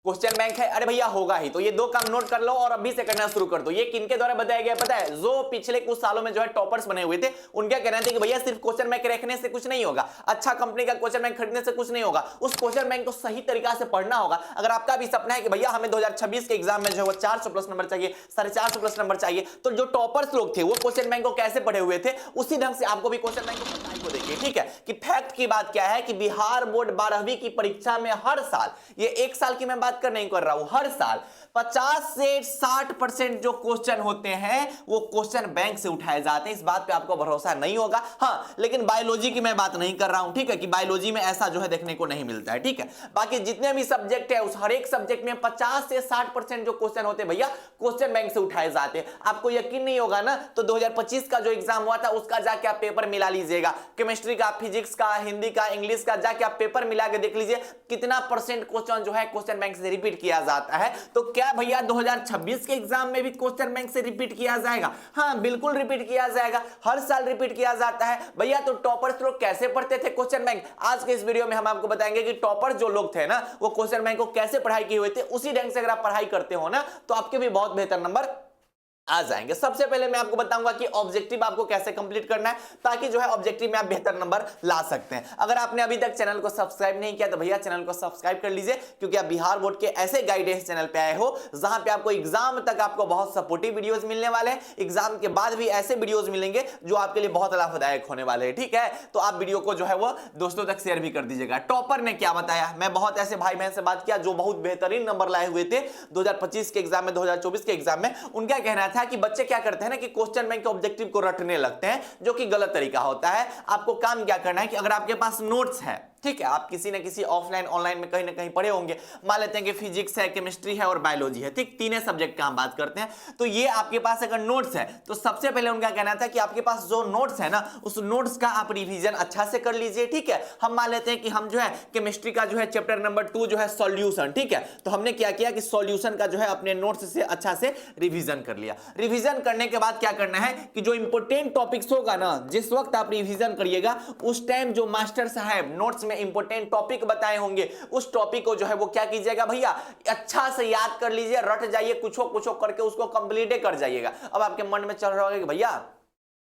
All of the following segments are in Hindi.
क्वेश्चन बैंक है, अरे भैया होगा ही। तो ये दो काम नोट कर लो और अभी से करना शुरू कर दो। ये किनके द्वारा बताया गया पता है? जो पिछले कुछ सालों में जो है टॉपर्स बने हुए थे, उनका कहना था कि भैया सिर्फ क्वेश्चन बैंक रखने से कुछ नहीं होगा, अच्छा कंपनी का क्वेश्चन बैंक खरीदने से कुछ नहीं होगा, उस क्वेश्चन बैंक को सही तरीका से पढ़ना होगा। अगर आपका भी सपना है कि भैया हमें 2026 के एग्जाम में जो है 400 प्लस नंबर चाहिए, 450 प्लस नंबर चाहिए, तो जो टॉपर्स लोग थे वो क्वेश्चन बैंक को कैसे पढ़े हुए थे, उसी ढंग से आपको भी क्वेश्चन बैंक को पढ़ाई को देखिए। ठीक है कि फैक्ट की बात क्या है कि बिहार बोर्ड 12वीं की परीक्षा में हर साल, ये एक साल की मैं बात नहीं कर रहा हूं, हर साल 50 से 60% जो क्वेश्चन होते हैं वो क्वेश्चन बैंक से उठाए जाते हैं। इस बात पे आपको भरोसा नहीं होगा, हाँ, लेकिन बायोलॉजी की मैं बात नहीं कर रहा हूं। ठीक है कि बायोलॉजी में ऐसा जो है देखने को नहीं मिलता है। ठीक है, बाकी जितने भी सब्जेक्ट है उस हर एक सब्जेक्ट में 50 से 60% जो क्वेश्चन होते हैं भैया क्वेश्चन बैंक से उठाए जाते हैं। आपको यकीन नहीं होगा ना, तो 2025 का जो एग्जाम हुआ था उसका जाके आप पेपर मिला लीजिएगा, केमिस्ट्री का, फिजिक्स का, हिंदी का, इंग्लिश का, जाके आप पेपर मिला के देख लीजिए कितना परसेंट क्वेश्चन जो है क्वेश्चन बैंक से रिपीट किया जाता है। तो क्या भैया 2026 के एग्जाम में भी क्वेश्चन बैंक से रिपीट किया जाएगा? हाँ बिल्कुल रिपीट किया जाएगा, हर साल रिपीट किया जाता है भैया। तो टॉपर्स लोग कैसे पढ़ते थे क्वेश्चन बैंक? आज के इस वीडियो में हम आपको बताएंगे कि टॉपर्स जो लोग थे ना वो क्वेश्चन बैंक को कैसे पढ़ाई किए हुए थे। उसी ढंग से अगर आप पढ़ाई करते हो ना तो आपके भी बहुत बेहतर नंबर आ जाएंगे। सबसे पहले मैं आपको बताऊंगा कि ऑब्जेक्टिव आपको कैसे कंप्लीट करना है ताकि जो है ऑब्जेक्टिव में आप बेहतर नंबर ला सकते हैं। अगर आपने अभी तक चैनल को सब्सक्राइब नहीं किया तो भैया चैनल को सब्सक्राइब कर लीजिए, क्योंकि आप बिहार बोर्ड के ऐसे गाइडेंस चैनल पे आए हो जहां पे आपको एग्जाम तक आपको बहुत सपोर्टिव वीडियोस मिलने वाले हैं, एग्जाम के बाद भी ऐसे वीडियोस मिलेंगे जो आपके लिए बहुत लाभदायक होने वाले हैं। ठीक है, तो आप वीडियो को जो है वो दोस्तों तक शेयर भी कर दीजिएगा। टॉपर ने क्या बताया, मैं बहुत ऐसे भाई बहन से बात किया जो बहुत बेहतरीन नंबर लाए हुए थे 2025 के एग्जाम में, 2024 के एग्जाम में। उनका कहना था कि बच्चे क्या करते हैं ना कि क्वेश्चन बैंक के ऑब्जेक्टिव को रटने लगते हैं, जो कि गलत तरीका होता है। आपको काम क्या करना है कि अगर आपके पास नोट्स है, ठीक है, आप किसी न किसी ऑफलाइन ऑनलाइन में कहीं ना कहीं पढ़े होंगे, मान लेते हैं कि फिजिक्स है, केमिस्ट्री है और बायोलॉजी है, ठीक, तीन सब्जेक्ट का हम बात करते हैं। तो ये आपके पास अगर नोट्स है तो सबसे पहले उनका कहना था कि आपके पास जो नोट्स है ना उस नोट्स का आप रिवीजन अच्छा से कर लीजिए। ठीक है, हम मान लेते हैं कि हम जो है केमिस्ट्री का जो है चैप्टर नंबर 2 जो है सॉल्यूशन, ठीक है, तो हमने क्या किया कि सॉल्यूशन का जो है अपने नोट्स से अच्छा से रिवीजन कर लिया। रिवीजन करने के बाद क्या करना है कि जो इंपॉर्टेंट टॉपिक्स होगा ना, जिस वक्त आप रिवीजन करिएगा उस टाइम जो मास्टर साहब नोट्स में इंपॉर्टेंट टॉपिक बताए होंगे उस टॉपिक को जो है वो क्या कीजिएगा भैया अच्छा से याद कर लीजिए, रट जाइए, कुछ करके उसको कंप्लीट कर जाइएगा। अब आपके मन में चल रहा होगा कि भैया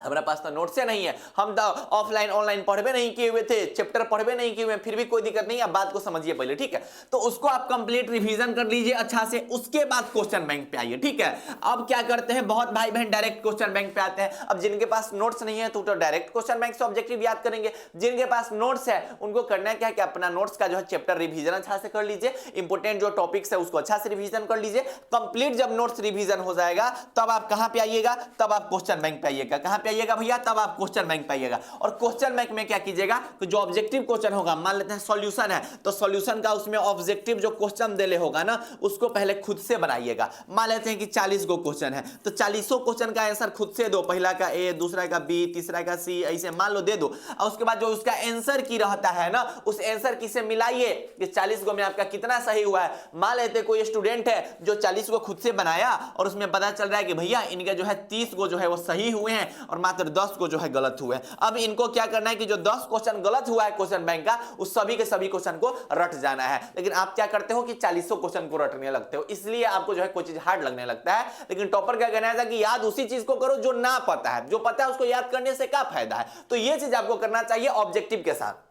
हमारे पास तो नोट्स नहीं है, हम तो ऑफलाइन ऑनलाइन पढ़वे नहीं किए हुए थे, चैप्टर पढ़वे नहीं किए हुए, फिर भी कोई दिक्कत नहीं है। आप बात को समझिए पहले, ठीक है, तो उसको आप कंप्लीट रिवीजन कर लीजिए अच्छा से, उसके बाद क्वेश्चन बैंक पे आइए। ठीक है, अब क्या करते हैं बहुत भाई बहन डायरेक्ट क्वेश्चन बैंक पे आते हैं। अब जिनके पास नोट्स नहीं है तो डायरेक्ट क्वेश्चन बैंक से ऑब्जेक्टिव याद करेंगे, जिनके पास नोट्स है उनको करना है क्या कि अपना नोट्स का जो है चैप्टर रिवीजन अच्छा से कर लीजिए, इंपॉर्टेंट जो टॉपिक्स है उसको अच्छा से रिवीजन कर लीजिए। कंप्लीट जब नोट्स रिवीजन हो जाएगा तब आप कहां पे आइएगा, तब आप क्वेश्चन बैंक पे आइएगा। कहां पे आइएगा भैया, तब आप क्वेश्चन बैंक पाइएगा। और क्वेश्चन बैंक में क्या कीजिएगा कि जो ऑब्जेक्टिव क्वेश्चन होगा, मान लेते हैं सॉल्यूशन है तो सॉल्यूशन का उसमें ऑब्जेक्टिव जो क्वेश्चन देले होगा ना उसको पहले खुद से बनाइएगा। मान लेते हैं कि 40 गो क्वेश्चन है तो 40 क्वेश्चन का आंसर खुद से दो, पहला का ए, दूसरा का बी, तीसरा का सी, ऐसे मान लो दे दो। और उसके बाद जो उसका आंसर की रहता है ना उस आंसर की से मिलाइए कि 40 गो में आपका कितना सही हुआ है। मान लेते कोई स्टूडेंट है जो 40 को खुद से बनाया और उसमें पता चल रहा है कि भैया इनके जो है 30 गो जो है वो सही हुए हैं और मात्र 10 को जो है गलत हुए। अब इनको क्या करना है कि जो 10 क्वेश्चन गलत हुआ है क्वेश्चन बैंक का उस सभी के सभी क्वेश्चन को रट जाना है। लेकिन आप क्या करते हो कि 40 क्वेश्चन को रटने लगते हो, इसलिए आपको जो है कोई चीज हार्ड लगने लगता है। लेकिन टॉपर क्या कहना है कि याद उसी चीज को करो जो ना पता है, जो पता है उसको याद करने से क्या फायदा है। तो ये चीज आपको करना चाहिए ऑब्जेक्टिव के साथ।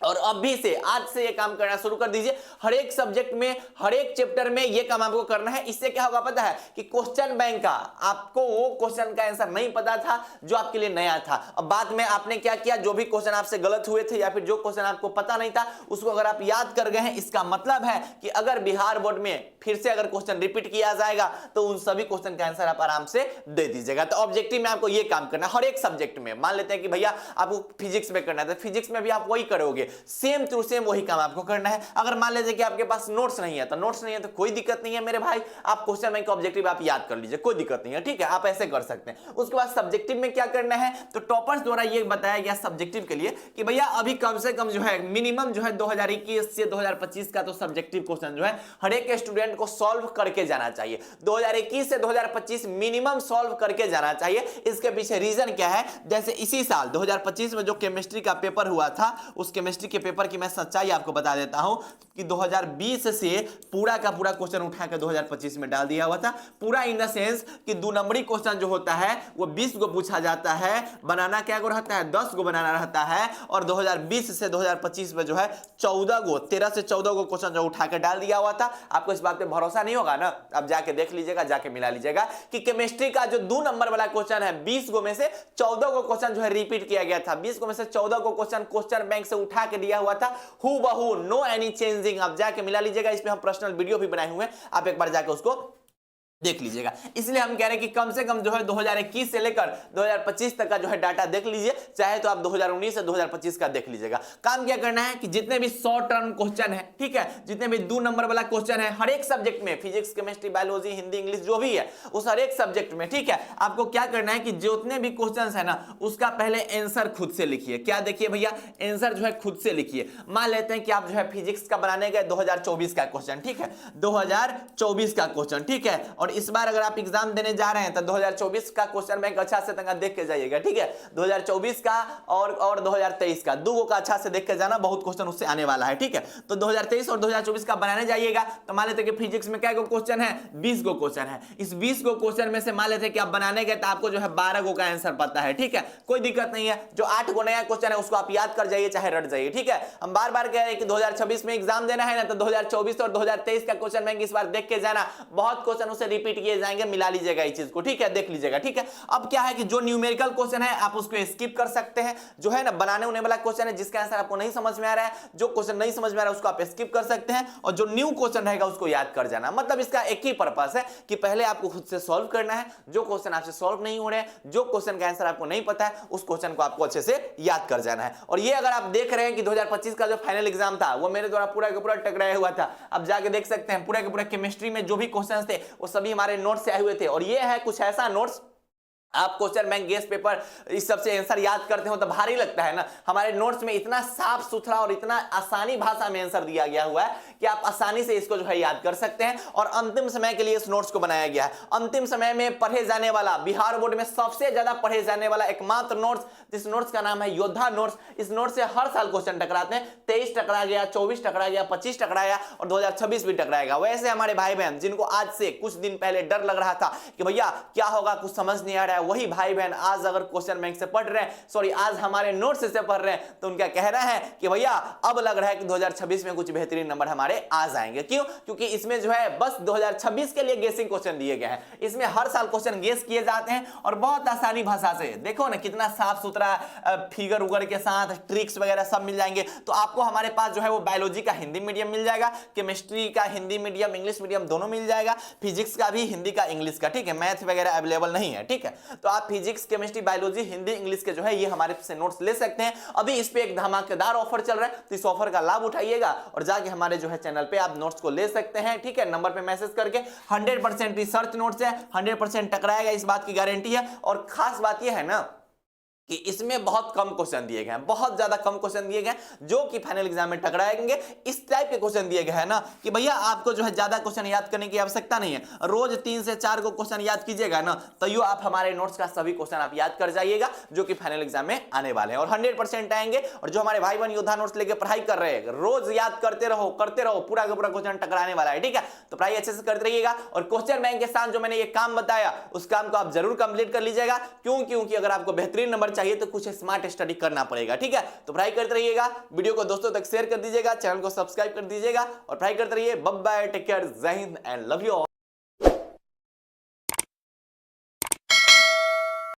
और अभी से आज से ये काम करना शुरू कर दीजिए, हर एक सब्जेक्ट में हर एक चैप्टर में ये काम आपको करना है। इससे क्या होगा पता है कि क्वेश्चन बैंक का आपको वो क्वेश्चन का आंसर नहीं पता था जो आपके लिए नया था। अब बाद में आपने क्या किया, जो भी क्वेश्चन आपसे गलत हुए थे या फिर जो क्वेश्चन आपको पता नहीं था उसको अगर आप याद कर गए हैं, इसका मतलब है कि अगर बिहार बोर्ड में फिर से अगर क्वेश्चन रिपीट किया जाएगा तो उन सभी क्वेश्चन का आंसर आप आराम से दे दीजिएगा। तो ऑब्जेक्टिव में आपको ये काम करना है हर एक सब्जेक्ट में। मान लेते हैं कि भैया आपको फिजिक्स में करना है तो फिजिक्स में भी आप वही करोगे, सेम टू सेम वही काम आपको करना है। अगर मान लीजिए कि आपके पास नोट्स नहीं है तो नोट्स नहीं है तो कोई दिक्कत नहीं है मेरे भाई, आप क्वेश्चन बैंक का ऑब्जेक्टिव आप याद कर लीजिए, कोई दिक्कत नहीं है। ठीक है, आप ऐसे कर सकते हैं। उसके बाद सब्जेक्टिव में क्या करना है तो टॉपर्स द्वारा ये बताया गया सब्जेक्टिव के लिए कि भैया अभी कम से कम जो है मिनिमम जो है 2021 से 2025 का तो सब्जेक्टिव क्वेश्चन जो है हर एक स्टूडेंट को सॉल्व करके जाना चाहिए। 2021 से 2025 मिनिमम सॉल्व करके जाना चाहिए। इसके पीछे रीजन क्या है, जैसे इसी साल 2025 में जो केमिस्ट्री का पेपर हुआ था उस केमिस्ट्री केमिस्ट्री के पेपर की मैं सच्चाई आपको बता देता हूं कि 2020 से पूरा का पूरा क्वेश्चन उठा के 2025 में डाल दिया हुआ था। पूरा इन द सेंस कि 2 नंबरी क्वेश्चन जो होता है वो 20 को पूछा जाता है, बनाना क्या को रहता है 10 को बनाना रहता है, और 2020 से 2025 में जो है 14 को 13 से 14 को क्वेश्चन जो उठा के डाल दिया हुआ था। आपको इस बात पे भरोसा नहीं होगा ना, अब जाके देख लीजिएगा, जाके मिला लीजिएगा कि केमिस्ट्री का जो 2 नंबर वाला क्वेश्चन है 20 को में से 14 को क्वेश्चन जो है रिपीट किया गया था। 20 को में से 14 को क्वेश्चन बैंक से उठा के दिया हुआ था, हु बहू, नो एनी चेंजिंग। आप जाके मिला लीजिएगा, इस पे हम पर्सनल वीडियो भी बनाए हुए हैं, आप एक बार जाके उसको देख लीजिएगा। इसलिए हम कह रहे हैं कि कम से कम जो है 2021 से लेकर 2025 तक का जो है डाटा देख लीजिए, चाहे तो आप 2019 से 2025 का देख लीजिएगा। काम क्या करना है कि जितने भी शॉर्ट टर्म क्वेश्चन है, ठीक है, जितने भी 2 नंबर वाला क्वेश्चन है हर एक सब्जेक्ट में, physics, chemistry, biology, Hindi, English जो भी है उस हर एक सब्जेक्ट में, ठीक है, आपको क्या करना है कि जितने भी क्वेश्चन है ना उसका पहले आंसर खुद से लिखिए। क्या देखिए भैया, आंसर जो है खुद से लिखिए। मान लेते हैं कि आप जो है फिजिक्स का बनाने गए 2024 का क्वेश्चन, ठीक है, 2024 का क्वेश्चन, ठीक है, और इस बार अगर आप एग्जाम देने जा रहे हैं तो 2024 का क्वेश्चन बैंक अच्छा से तंगा देख के जाइएगा, ठीक है, 2024 का और 2023 का 2 का अच्छा से देख के जाना, बहुत क्वेश्चन उससे आने वाला है, ठीक है। तो 2023 और 2024 का बनाने जाइएगा तो मान लेते हैं कि फिजिक्स में क्या क्वेश्चन है, 20 को क्वेश्चन है। इस 20 को क्वेश्चन में से मान लेते हैं कि आप बनाने गए तो आपको जो है 12 का आंसर पता है, ठीक है, कोई दिक्कत नहीं है। जो 8 को नया क्वेश्चन है उसको आप याद कर जाइए, चाहे रट जाइए, ठीक है। हम बार बार कह रहे हैं कि 2026 में एग्जाम देना है ना, तो 2024 और 2023 का क्वेश्चन बैंक इस बार देख के जाना, बहुत क्वेश्चन उसे रिपीट किए जाएंगे, मिला लीजिएगा इस चीज को, ठीक है, देख लीजिएगा, ठीक है। अब क्या है कि जो न्यूमेरिकल क्वेश्चन है आप उसको स्किप कर सकते हैं, जो है ना बनाने होने वाला क्वेश्चन है जिसका आंसर आपको नहीं समझ में आ रहा है, जो क्वेश्चन नहीं समझ में आ रहा है उसको आप स्किप कर सकते हैं, और जो न्यू क्वेश्चन रहेगा उसको याद कर जाना। मतलब इसका एक ही पर्पस है कि पहले आपको खुद से सॉल्व करना है, जो क्वेश्चन आपसे सॉल्व नहीं हो रहे हैं, जो क्वेश्चन का आंसर आपको नहीं पता है उस क्वेश्चन को आपको अच्छे से याद कर जाना है। और ये अगर आप देख रहे हैं कि 2025 का जो फाइनल एग्जाम था वो मेरे द्वारा पूरा का पूरा टकराया हुआ था, अब जाके देख सकते हैं पूरा के पूरा केमिस्ट्री में जो भी क्वेश्चन थे वो सभी हमारे नोट से आए हुए थे। और ये है कुछ ऐसा नोट्स, आप क्वेश्चन बैंक, गेस पेपर इस सब से आंसर याद करते हो तो भारी लगता है ना, हमारे नोट्स में इतना साफ सुथरा और इतना आसानी भाषा में आंसर दिया गया हुआ है कि आप आसानी से इसको जो है याद कर सकते हैं। और अंतिम समय के लिए इस नोट्स को बनाया गया है। अंतिम समय में पढ़े जाने वाला, बिहार बोर्ड में सबसे ज्यादा पढ़े जाने वाला एकमात्र नोट्स, जिस नोट्स का नाम है योद्धा नोट्स। इस नोट्स से हर साल क्वेश्चन टकराते हैं, 23 टकरा गया, 24 टकरा गया, 25 टकराया और 2026 भी टकराएगा। वैसे हमारे भाई बहन जिनको आज से कुछ दिन पहले डर लग रहा था कि भैया क्या होगा, कुछ समझ नहीं आ रहा है, वही भाई बहन आज अगर क्वेश्चन बैंक से पढ़ रहे हैं, सॉरी आज हमारे नोट्स से पढ़ रहे हैं, तो उनका कहना है कि भैया अब लग रहा है कि 2026 में कुछ बेहतरीन नंबर हमारे आ जाएंगे। क्यों? क्योंकि इसमें जो है बस 2026 के लिए गेसिंग क्वेश्चन दिए गए हैं। इसमें हर साल क्वेश्चन गेस किए जाते हैं और बहुत आसानी भाषा से, देखो ना कितना साफ सुथरा फिगर उगर के साथ ट्रिक्स वगैरह सब मिल जाएंगे। तो आपको हमारे पास जो है वो बायोलॉजी का हिंदी मीडियम मिल जाएगा, केमिस्ट्री का हिंदी मीडियम, इंग्लिश मीडियम दोनों मिल जाएगा, फिजिक्स का भी हिंदी का इंग्लिश का, ठीक है, मैथ वगैरह अवेलेबल नहीं है, ठीक है। तो आप physics, chemistry, biology, Hindi, English के जो है ये हमारे से नोट्स ले सकते हैं। अभी इस पे एक धमाकेदार ऑफर चल रहा है, तो इस ऑफर का लाभ उठाइएगा और जाके हमारे जो है चैनल पे आप नोट्स को ले सकते हैं, ठीक है, नंबर पे मैसेज करके। 100% रिसर्च नोट्स है, 100% टकराएगा, इस बात की गारंटी है। और खास बात ये है ना कि इसमें बहुत कम क्वेश्चन दिए गए हैं, बहुत ज्यादा कम क्वेश्चन दिए गए हैं जो कि फाइनल एग्जाम में टकराएंगे। इस टाइप के क्वेश्चन दिए गए हैं ना कि भैया आपको जो है ज्यादा क्वेश्चन याद करने की आवश्यकता नहीं है, रोज 3 से 4 को क्वेश्चन याद कीजिएगा ना, तो यो आप हमारे नोट्स का सभी क्वेश्चन आप याद कर जाइएगा जो कि फाइनल एग्जाम में आने वाले हैं और 100% आएंगे। और जो हमारे भाई बहन योद्धा नोट्स लेके पढ़ाई कर रहे हैं, रोज याद करते रहो पूरा का पूरा क्वेश्चन टकराने वाला है, ठीक है। तो पढ़ाई अच्छे से करते रहिएगा और क्वेश्चन बैंक के साथ जो मैंने ये काम बताया उस काम को आप जरूर कंप्लीट कर लीजिएगा। क्योंकि अगर आपको बेहतरीन नंबर चाहिए तो कुछ स्मार्ट स्टडी करना पड़ेगा, ठीक है। तो पढ़ाई करते रहिएगा, वीडियो को दोस्तों तक शेयर कर दीजिएगा, चैनल को सब्सक्राइब कर दीजिएगा और पढ़ाई करते रहिए। बाय बाय, टेक केयर, जय Hind and love you all.